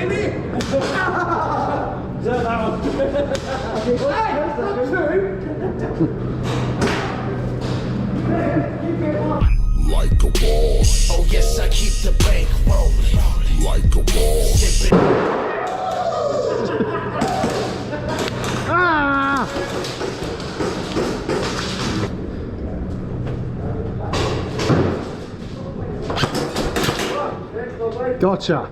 Like a boss. Oh yes, I keep the bank rolling. Like a boss. Ah! Gotcha.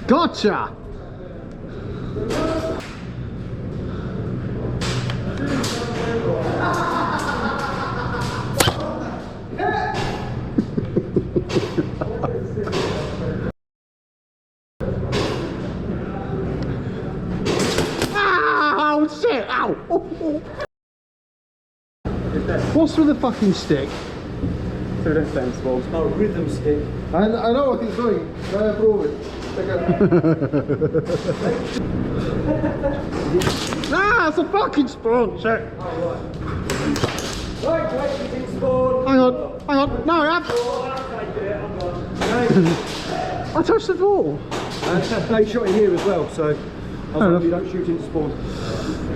Gotcha. Oh shit! Ow! Oh, oh. What's with the fucking stick? So this thing's small. It's not a rhythm stick. I know what he's doing. Can I prove it? Ah, it's a fucking spawn! Shit! Right, you can spawn. Hang on! No, I have. I touched the ball. They shot in here as well, so I hope you don't shoot into spawn.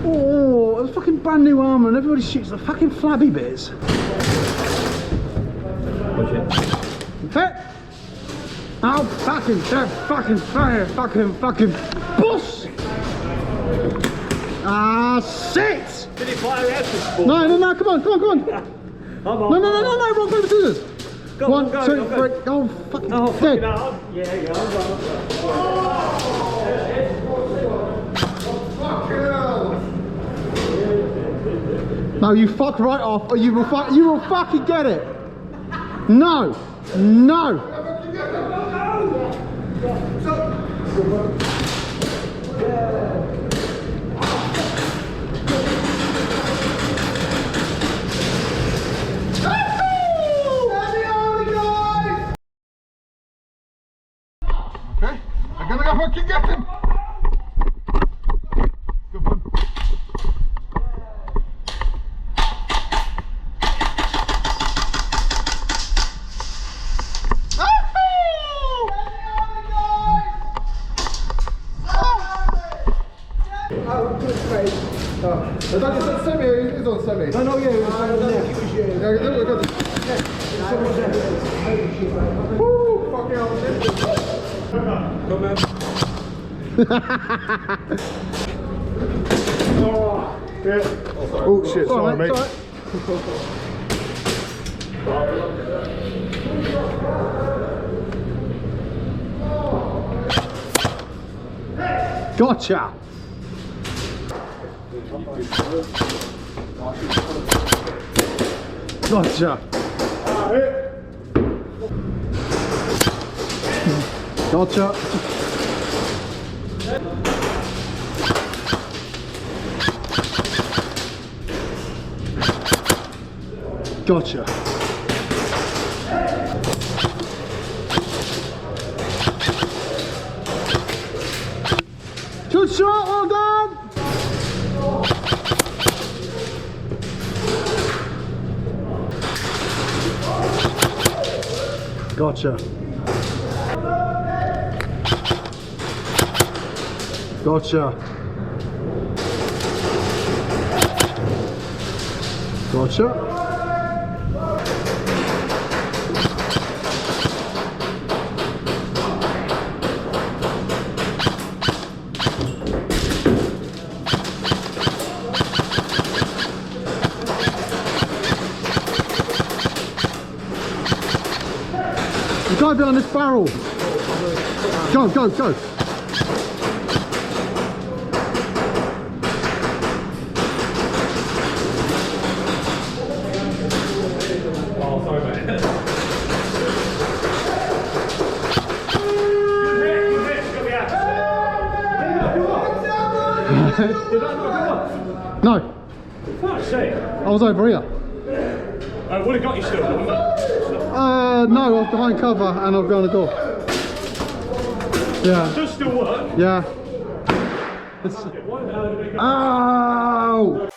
Oh, it's fucking brand new armour and everybody shoots the fucking flabby bits. Hey! Oh, fucking fire, fucking boss! Ah, shit! Did he fire out the spawn? No, come on. I'm on. No, rock, paper, scissors. Go One, on, go, two, go. three, oh, fucking Oh, dead. fucking hell. Yeah, go on. No, you fuck right off, or you will fucking get it. No. Okay, I'm gonna go fucking get him. Good one. I thought you said semi, it's on semi. No, yeah, it was Woo, fucking hell. Come on. Oh shit, sorry mate. Gotcha. Gotcha. Gotcha. Good shot, well done. Gotcha. Gotcha. Gotcha. The guy behind this barrel. Go. Oh, sorry, mate. No, Fuck's sake. I was over here. I would have got you still, wouldn't I? No, I was behind cover and I've gone the door. Yeah. Does still work. Yeah. Why the hell did they go? Oh!